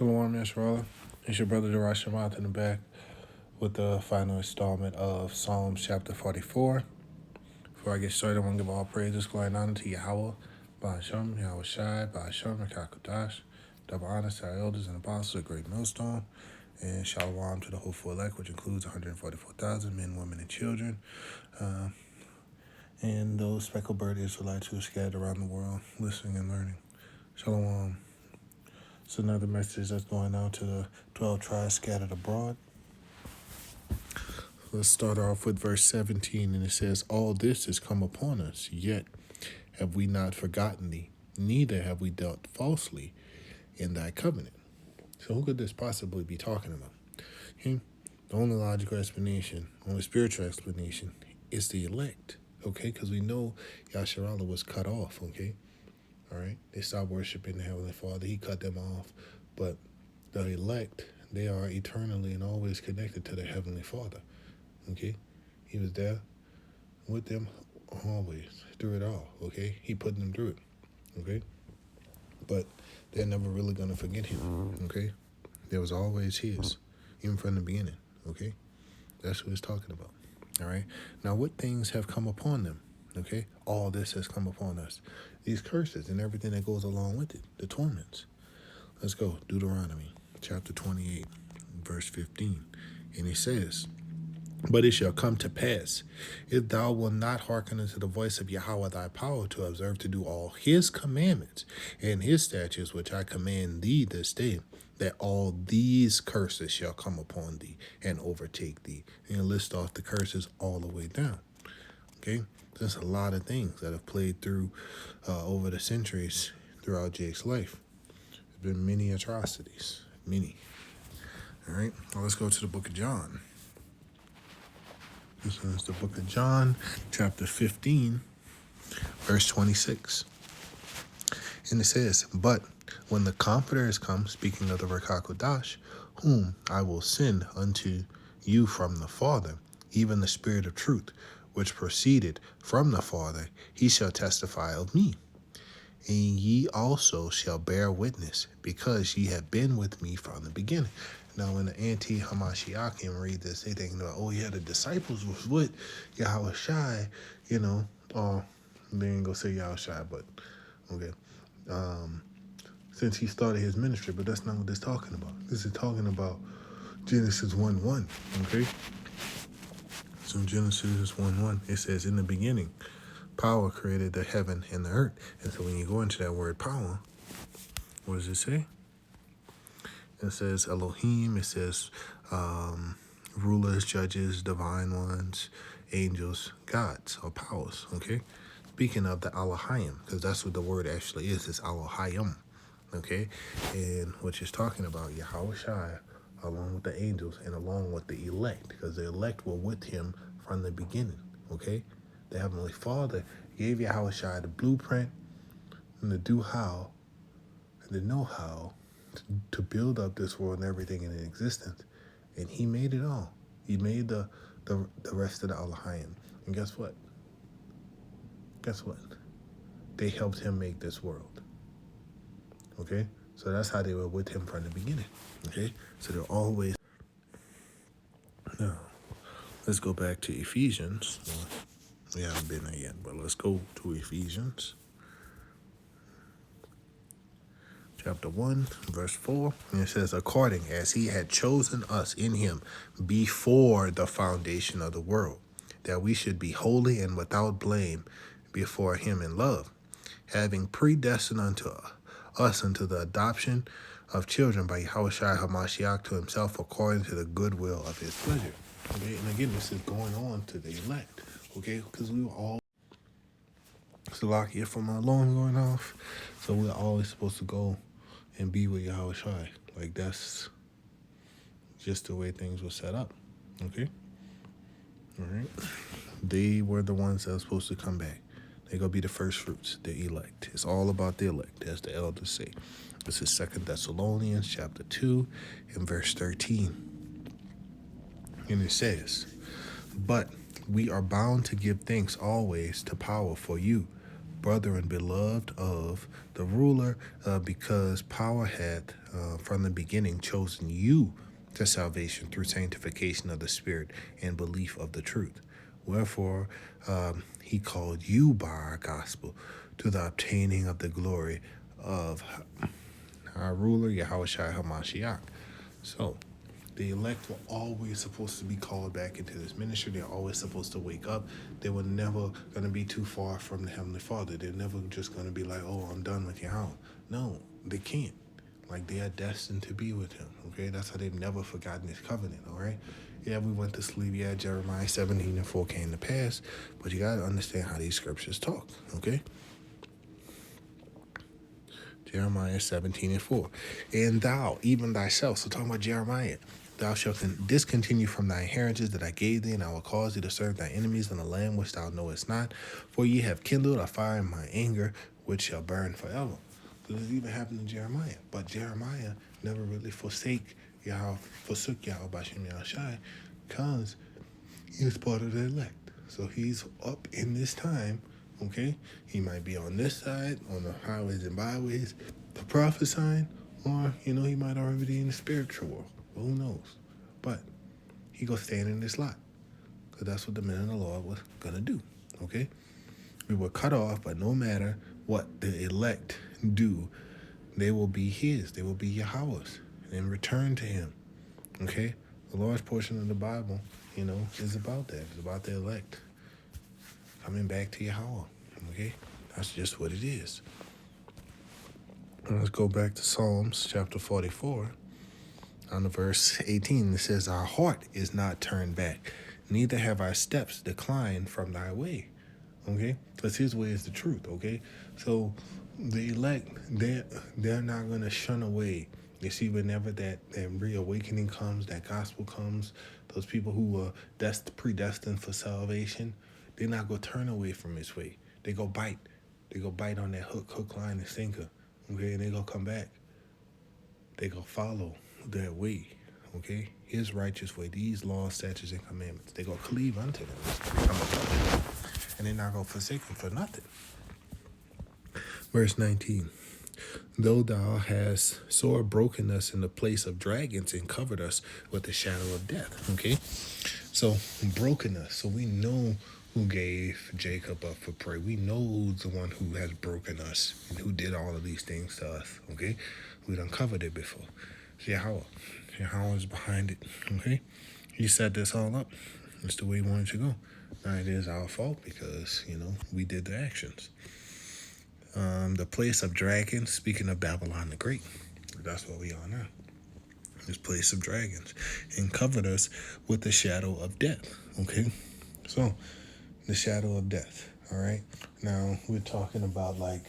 Shalom, Yasharala. It's your brother Jarash Shamath in the back with the final installment of Psalms chapter 44. Before I get started, I want to give all praises going on to Yahweh, Ba'ashem, Yahweh Shai, Ba'ashem, Rakakodash, double honor to our elders and apostles of Great Millstone, and Shalom to the hopeful elect, which includes 144,000 men, women, and children, and those speckled bird Israelites who are scattered around the world, listening and learning. Shalom. It's another message that's going out to the 12 tribes scattered abroad. Let's start off with verse 17, and it says, "All this has come upon us, yet have we not forgotten thee, neither have we dealt falsely in thy covenant." So who could this possibly be talking about? Okay? The only logical explanation, only spiritual explanation, is the elect, okay? Because we know Yasharallah was cut off, okay? All right? They stopped worshiping the Heavenly Father. He cut them off. But the elect, they are eternally and always connected to their Heavenly Father, okay? He was there with them always, through it all, okay? He put them through it, okay? But they're never really going to forget him, okay? There was always his, even from the beginning, okay? That's what he's talking about, all right? Now, what things have come upon them, okay? All this has come upon us. These curses and everything that goes along with it, the torments. Let's go, Deuteronomy chapter 28, verse 15. And he says, "But it shall come to pass, if thou wilt not hearken unto the voice of Yahweh thy power to observe to do all his commandments and his statutes, which I command thee this day, that all these curses shall come upon thee and overtake thee." And list off the curses all the way down. Okay? There's a lot of things that have played through over the centuries throughout Jake's life. There's been many atrocities. Many. All right? Now let's go to the book of John. This is the book of John, chapter 15, verse 26. And it says, "But when the Comforter is come," speaking of the Rakakodash, "whom I will send unto you from the Father, even the Spirit of truth, which proceeded from the Father, he shall testify of me. And ye also shall bear witness, because ye have been with me from the beginning." Now, when the anti-Hamashiachim read this, they think, "Oh, yeah, the disciples was with Yahweh Shai," they ain't gonna say Yahweh Shai, but okay. Since he started his ministry, but that's not what this is talking about. This is talking about Genesis 1:1, okay? So Genesis 1:1, it says, "In the beginning, power created the heaven and the earth." And so when you go into that word power, what does it say? It says Elohim, it says rulers, judges, divine ones, angels, gods, or powers, okay? Speaking of the Elohim, because that's what the word actually is, it's Elohim, okay? And what it's talking about, Yahweh Shai, along with the angels and along with the elect, because the elect were with him from the beginning, okay? The Heavenly Father gave Yahweh Shai the blueprint and the do-how and the know-how to build up this world and everything in existence. And he made it all. He made the rest of the Elohim. And guess what? They helped him make this world. Okay? So that's how they were with him from the beginning. Okay? So they're always... Now, let's go back to Ephesians. We haven't been there yet, but let's go to Ephesians. Chapter 1, verse 4, and it says, "According as he had chosen us in him before the foundation of the world, that we should be holy and without blame before him in love, having predestined unto us unto the adoption of children by Yahweh Shai HaMashiach to himself, according to the good will of his pleasure." Okay, and again, this is going on to the elect, okay, because we were all Salakia from our alarm going off, so we're always supposed to go and be with Yahweh Shai. Like, that's just the way things were set up. Okay? All right? They were the ones that were supposed to come back. They're going to be the first fruits, the elect. It's all about the elect, as the elders say. This is 2 Thessalonians chapter 2 and verse 13. And it says, "But we are bound to give thanks always to power for you, brother and beloved of the ruler, because power had from the beginning chosen you to salvation through sanctification of the Spirit and belief of the truth. Wherefore, he called you by our gospel to the obtaining of the glory of our ruler, Yahushua HaMashiach. So, the elect were always supposed to be called back into this ministry. They're always supposed to wake up. They were never going to be too far from the Heavenly Father. They're never just going to be like, oh, I'm done with Yahweh. No, they can't. Like, they are destined to be with Him, okay? That's how they've never forgotten His covenant, all right? Yeah, we went to sleep. Yeah, Jeremiah 17:4 came to pass. But you got to understand how these scriptures talk, okay? Jeremiah 17:4. And thou, even thyself, so talking about Jeremiah, thou shalt discontinue from thy inheritance that I gave thee, and I will cause thee to serve thy enemies in the land which thou knowest not. For ye have kindled a fire in my anger, which shall burn forever. So this even happened to Jeremiah. But Jeremiah never really forsook Yahweh Bashem Yahushai, because he was part of the elect. So he's up in this time, okay? He might be on this side, on the highways and byways, the prophesying, or, he might already be in the spiritual world. Well, who knows? But he gonna stand in this lot, because that's what the men of the Lord was gonna do, okay? We were cut off, but no matter what the elect do, they will be his. They will be Yahweh's and return to him, okay? The Lord's portion of the Bible, is about that. It's about the elect coming back to Yahweh, okay? That's just what it is. Let's go back to Psalms chapter 44, on the verse 18. It says, our heart is not turned back, neither have our steps declined from thy way, okay? Because his way is the truth, okay? So the elect, they're not going to shun away. You see, whenever that reawakening comes, that gospel comes, those people who were predestined for salvation, they're not going to turn away from his way. They go bite. They go bite on that hook, line, and sinker, okay? And they go come back. They go follow their way, okay? His righteous way, these laws, statutes, and commandments. They go cleave unto them, become a covenant, and they're not going to forsake them for nothing. Verse 19. Though thou hast sore broken us in the place of dragons and covered us with the shadow of death. Okay? So, broken us. So we know who gave Jacob up for prey. We know who's the one who has broken us and who did all of these things to us. Okay? We done covered it before. It's Yahweh. Yahweh is behind it. Okay? He set this all up. That's the way he wanted to go. Now, it is our fault because, we did the actions. The place of dragons, speaking of Babylon the Great, that's what we are now. This place of dragons, and covered us with the shadow of death. Okay, so the shadow of death. All right, now we're talking about like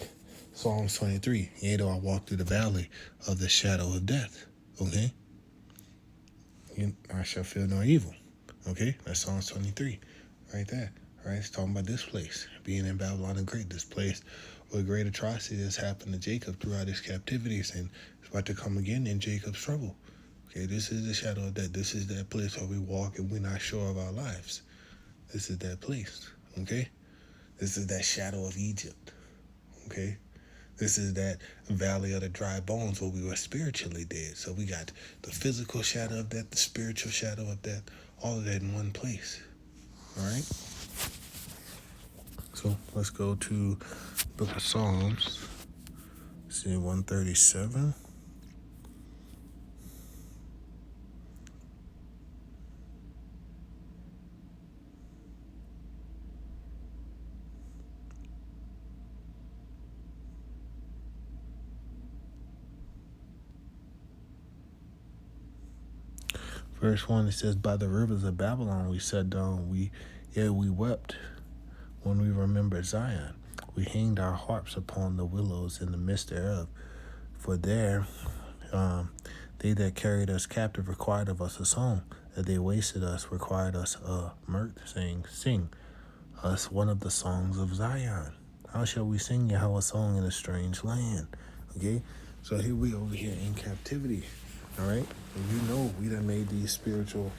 Psalms 23. Yea, though I walk through the valley of the shadow of death. Okay, I shall fear no evil. Okay, that's Psalms 23, right there. All right, it's talking about this place, being in Babylon the Great, this place where great atrocities happened to Jacob throughout his captivities, and it's about to come again in Jacob's trouble. Okay, this is the shadow of death. This is that place where we walk and we're not sure of our lives. This is that place, okay? This is that shadow of Egypt, okay? This is that valley of the dry bones where we were spiritually dead. So we got the physical shadow of death, the spiritual shadow of death, all of that in one place, all right? So let's go to Book of Psalms, see 137. Verse 1, it says, by the rivers of Babylon we sat down, we wept when we remembered Zion. We hanged our harps upon the willows in the midst thereof. For there they that carried us captive required of us a song. That they wasted us required us a mirth, saying, sing us one of the songs of Zion. How shall we sing Yahweh's song in a strange land? Okay, so here we over here in captivity. All right, and we done made these spiritual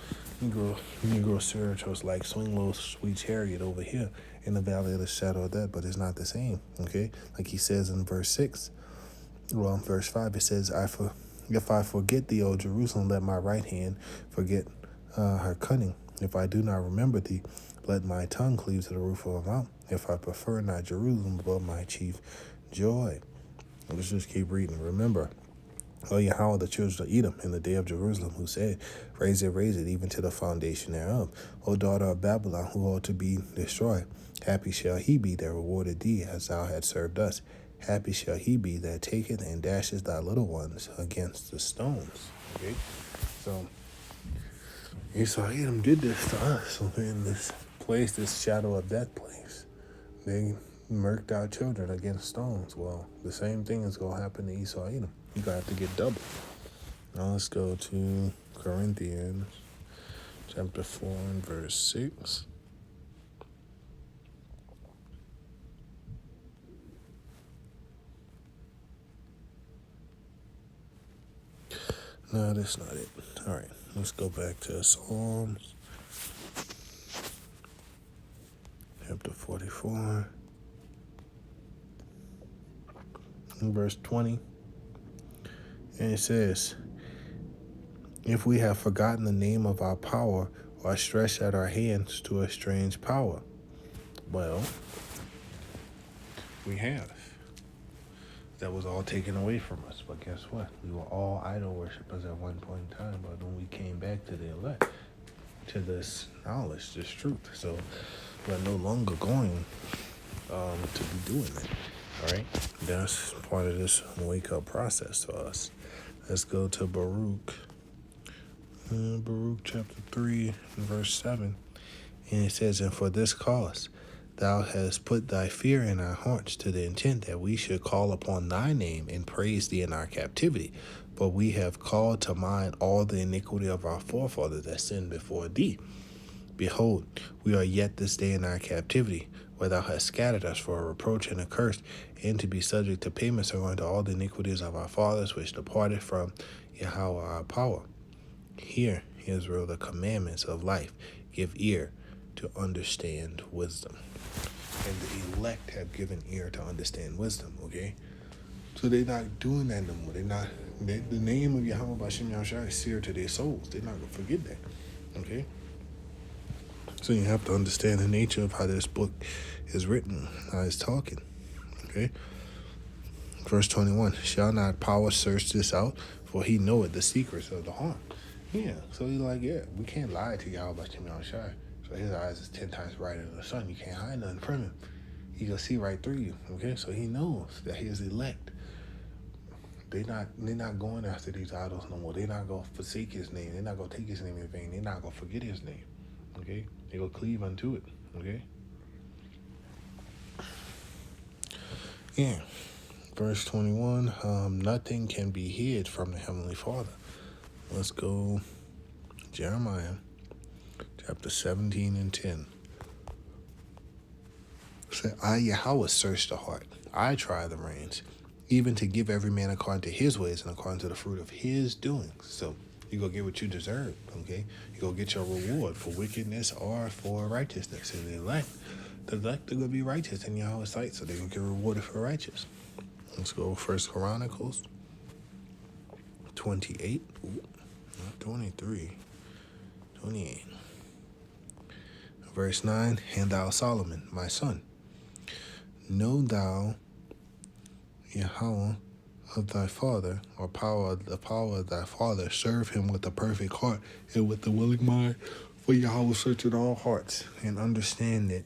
Negro spirituals like Swing Low Sweet Chariot over here, in the valley of the shadow of death, but it's not the same. Okay, like he says in verse 6. Well, verse 5, it says, if I forget thee, O Jerusalem, let my right hand forget her cunning. If I do not remember thee, let my tongue cleave to the roof of my mouth. If I prefer not Jerusalem above my chief joy. Let's just keep reading. Remember, O Yahweh, the children of Edom, in the day of Jerusalem, who said, raise it, even to the foundation thereof. O daughter of Babylon, who ought to be destroyed, happy shall he be that rewarded thee as thou hast served us. Happy shall he be that taketh and dashes thy little ones against the stones. Okay? So, Esau Edom did this to us. Okay? In this place, this shadow of death place. They murked our children against stones. Well, the same thing is going to happen to Esau Edom. You're going to have to get double. Now let's go to Corinthians chapter 4 and verse 6. No, that's not it. All right, let's go back to Psalms chapter 44 and verse 20. And it says, if we have forgotten the name of our power or stretched out our hands to a strange power. Well, we have. That was all taken away from us. But guess what? We were all idol worshippers at one point in time. But when we came back to the elect, to this knowledge, this truth. So we're no longer going to be doing that. All right? That's part of this wake-up process for us. Let's go to Baruch. Baruch chapter 3 and verse 7. And it says, and for this cause thou hast put thy fear in our hearts, to the intent that we should call upon thy name and praise thee in our captivity. But we have called to mind all the iniquity of our forefathers that sinned before thee. Behold, we are yet this day in our captivity, where thou hast scattered us for a reproach and a curse, and to be subject to payments according to all the iniquities of our fathers, which departed from Yahweh our power. Hear, Israel, the commandments of life. Give ear to understand wisdom. And the elect have given ear to understand wisdom, okay? So they're not doing that no more. The name of Yahweh B'Shem Yahushua is seared to their souls. They're not going to forget that, okay? So you have to understand the nature of how this book is written, how it's talking, okay? Verse 21, shall not power search this out? For he knoweth the secrets of the heart. Yeah, so he's like, yeah, we can't lie to Yahweh B'Shem Yahushua. So his eyes is 10 times brighter than the sun. You can't hide nothing from him. He can see right through you, okay? So he knows that he is elect. They're not going after these idols no more. They're not going to forsake his name. They're not going to take his name in vain. They're not going to forget his name, okay? They will cleave unto it, okay? Yeah. Verse 21, nothing can be hid from the Heavenly Father. Let's go Jeremiah chapter 17 and 10. Say, I, Yahweh, search the heart. I try the reins, even to give every man according to his ways and according to the fruit of his doings. So you go get what you deserve, okay? You go get your reward for wickedness or for righteousness. And the elect are going to be righteous in Yahweh's sight, so they're going to get rewarded for righteous. Let's go First Chronicles 28. Not 23. 28. Verse 9, and thou, Solomon, my son, know thou Yahweh of thy father, or the power of thy father, serve him with a perfect heart and with a willing mind. For Yahweh searcheth all hearts, and understandeth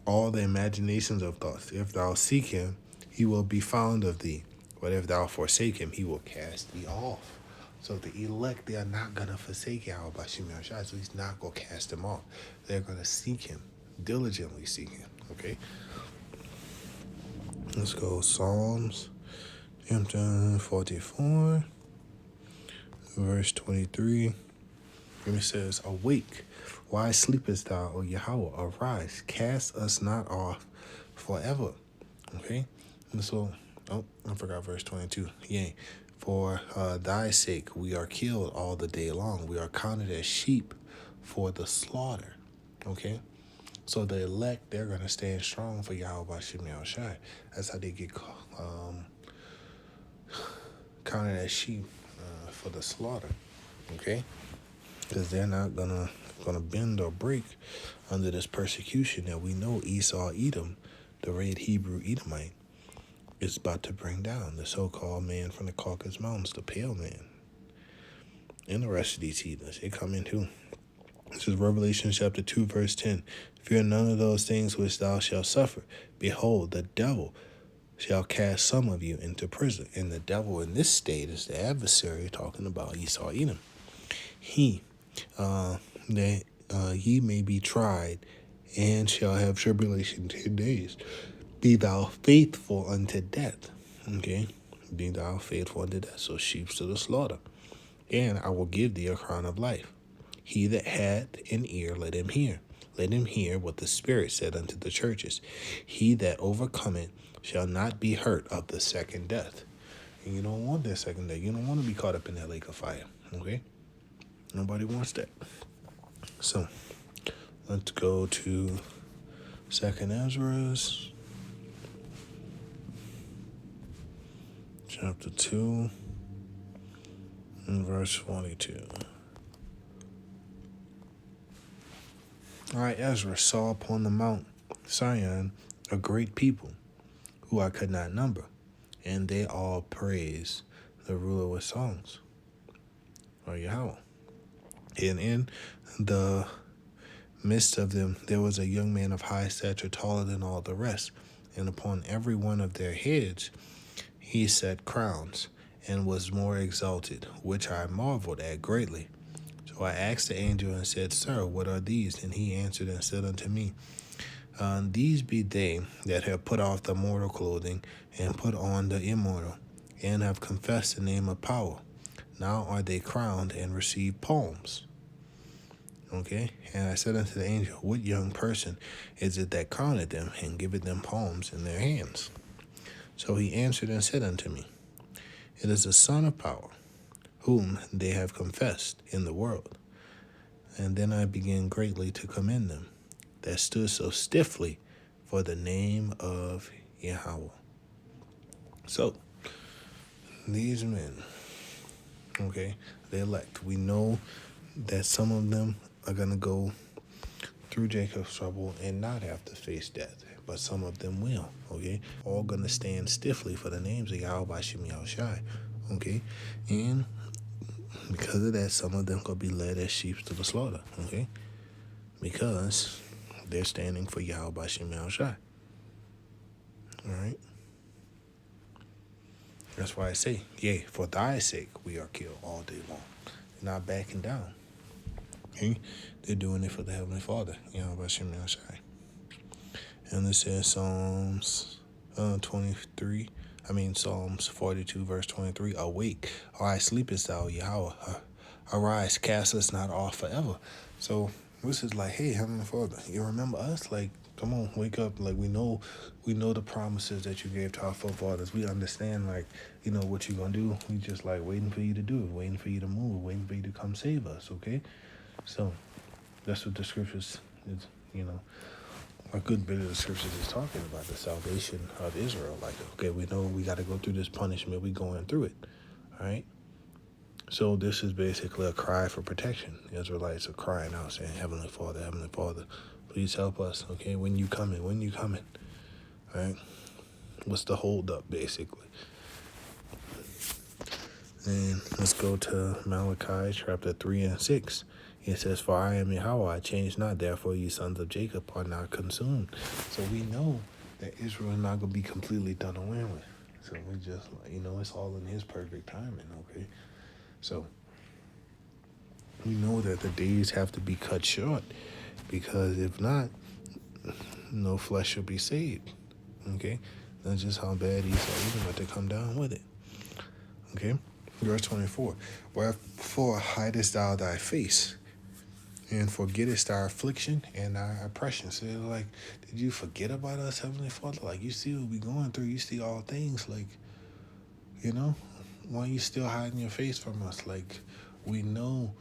all the imaginations of thoughts. If thou seek him, he will be found of thee. But if thou forsake him, he will cast thee off. So the elect, they are not going to forsake Yahweh B'Shem Yahushua, so he's not going to cast them off. They're going to seek him, diligently seek him, okay? Let's go Psalms chapter 44, verse 23. And it says, awake, why sleepest thou, O Yahweh? Arise, cast us not off forever, okay? And so, I forgot verse 22. Yea, for thy sake we are killed all the day long. We are counted as sheep for the slaughter. Okay? So the elect, they're going to stand strong for Yahweh Shem Shai. That's how they get counted as sheep for the slaughter. Okay? Because they're not gonna bend or break under this persecution that we know Esau Edom, the red Hebrew Edomite, is about to bring down. The so-called man from the Caucasus Mountains, the pale man. And the rest of these heathens, they come in too. This is Revelation chapter 2, verse 10. Fear none of those things which thou shalt suffer. Behold, the devil shall cast some of you into prison. And the devil in this state is the adversary, talking about Esau Edom. That ye may be tried, and shall have tribulation 10 days. Be thou faithful unto death. Okay? Be thou faithful unto death. So sheep to the slaughter. And I will give thee a crown of life. He that hath an ear, let him hear. Let him hear what the Spirit said unto the churches. He that overcometh shall not be hurt of the second death. And you don't want that second death. You don't want to be caught up in that lake of fire. Okay? Nobody wants that. So, let's go to 2nd Ezra, chapter 2, and verse 22. I, Ezra, saw upon the Mount Sion a great people, who I could not number, and they all praise the ruler with songs, or Yahweh. And in the midst of them there was a young man of high stature, taller than all the rest, and upon every one of their heads he set crowns, and was more exalted, which I marveled at greatly. So I asked the angel and said, Sir, what are these? And he answered and said unto me, These be they that have put off the mortal clothing, and put on the immortal, and have confessed the name of power. Now are they crowned and receive palms. Okay? And I said unto the angel, What young person is it that crowned them, and giveth them palms in their hands? So he answered and said unto me, It is the Son of Power, whom they have confessed in the world. And then I began greatly to commend them that stood so stiffly for the name of Yahweh. So, these men, okay, the elect, we know that some of them are going to go through Jacob's trouble and not have to face death, but some of them will, okay? All going to stand stiffly for the names of Yahweh Shem Shai, okay? And because of that, some of them going to be led as sheep to the slaughter, okay? Because they're standing for Yahweh Shem Shai. All right? That's why I say, yea, for thy sake we are killed all day long. They're not backing down. Okay? They're doing it for the Heavenly Father, Yahweh Shem Shai. And this says Psalms 42, verse 23. Awake, why sleepest thou, Yahweh? Arise, cast us not off forever. So this is like, hey, Heavenly Father, you remember us? Like, come on, wake up. Like, we know the promises that you gave to our forefathers. We understand, like, you know, what you're going to do. We just, like, waiting for you to do it, waiting for you to move, waiting for you to come save us, okay? So that's what the scriptures is, you know. A good bit of the scriptures is talking about the salvation of Israel. Like, okay, we know we got to go through this punishment. We going through it, all right? So this is basically a cry for protection. The Israelites are crying out, saying, Heavenly Father, please help us, okay? When you coming, all right? What's the hold up, basically? And let's go to Malachi chapter 3 and 6. It says, For I am Yahweh, I change not, therefore you sons of Jacob are not consumed. So we know that Israel is not going to be completely done away with. So we just, you know, it's all in his perfect timing, okay? So we know that the days have to be cut short, because if not, no flesh shall be saved, okay? That's just how bad Esau is about to come down with it, okay? Verse 24, Wherefore hidest thou thy face, and forgettest our affliction and our oppression. So like, did you forget about us, Heavenly Father? Like, you see what we going through. You see all things. Like, you know, why are you still hiding your face from us? Like, we know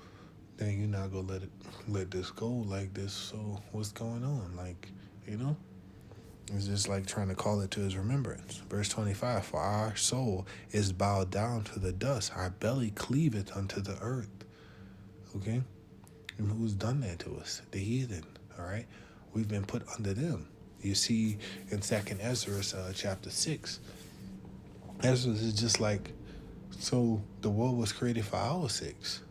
then you're not gonna let this go like this. So what's going on? Like, you know? It's just like trying to call it to his remembrance. Verse 25, for our soul is bowed down to the dust, our belly cleaveth unto the earth. Okay? And who's done that to us? The heathen. All right? We've been put under them. You see in 2nd Ezra chapter 6, Ezra is just like, so the world was created for our sakes.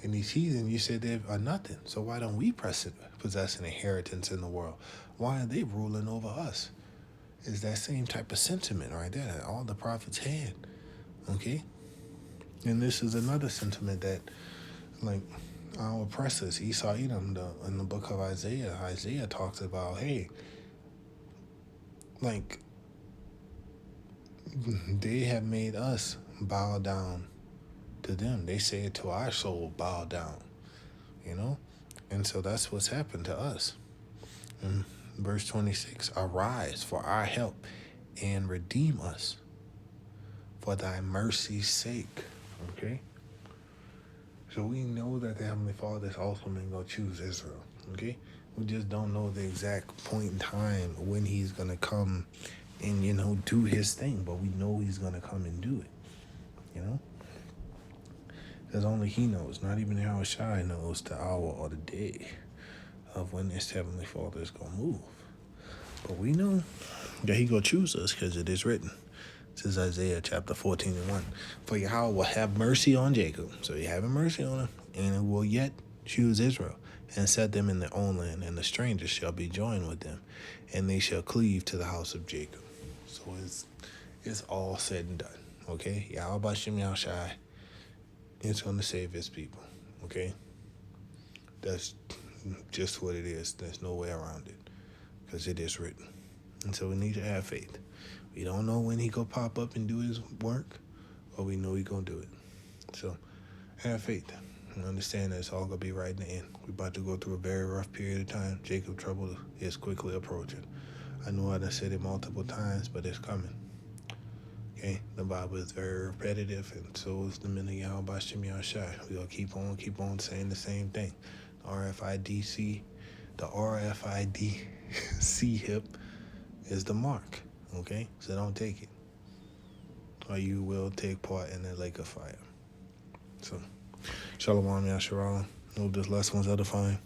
And these heathen, you said they are nothing. So why don't we possess an inheritance in the world? Why are they ruling over us? It's that same type of sentiment right there that all the prophets had. Okay? And this is another sentiment that, like, our oppressors, Esau, Edom, in the book of Isaiah talks about, hey, like, they have made us bow down to them. They said to our soul, bow down, you know? And so that's what's happened to us. And verse 26, arise for our help and redeem us for thy mercy's sake. Okay? So we know that the Heavenly Father is ultimately going to choose Israel. Okay? We just don't know the exact point in time when he's going to come and, you know, do his thing. But we know he's going to come and do it. You know? Because only he knows. Not even Yahweh Shai knows the hour or the day of when this Heavenly Father is going to move. But we know that he going to choose us because it is written. This is Isaiah chapter 14:1. For Yahweh will have mercy on Jacob. So he having mercy on him. And it will yet choose Israel and set them in their own land. And the strangers shall be joined with them. And they shall cleave to the house of Jacob. So it's all said and done. Okay? Yahweh Bashem Yahushai is going to save his people. Okay? That's just what it is. There's no way around it. Because it is written. And so we need to have faith. We don't know when he gonna pop up and do his work, but we know he gonna do it. So have faith and understand that it's all gonna be right in the end. We're about to go through a very rough period of time. Jacob trouble is quickly approaching. I know I done said it multiple times, but it's coming. Okay, the Bible is very repetitive, and so is the men of Yahweh Bashem Yahushai. We're gonna keep on saying the same thing. The RFIDC hip is the mark. Okay, so don't take it, or you will take part in the lake of fire. So, Shalom, Yasharal. Hope this lesson was edifying.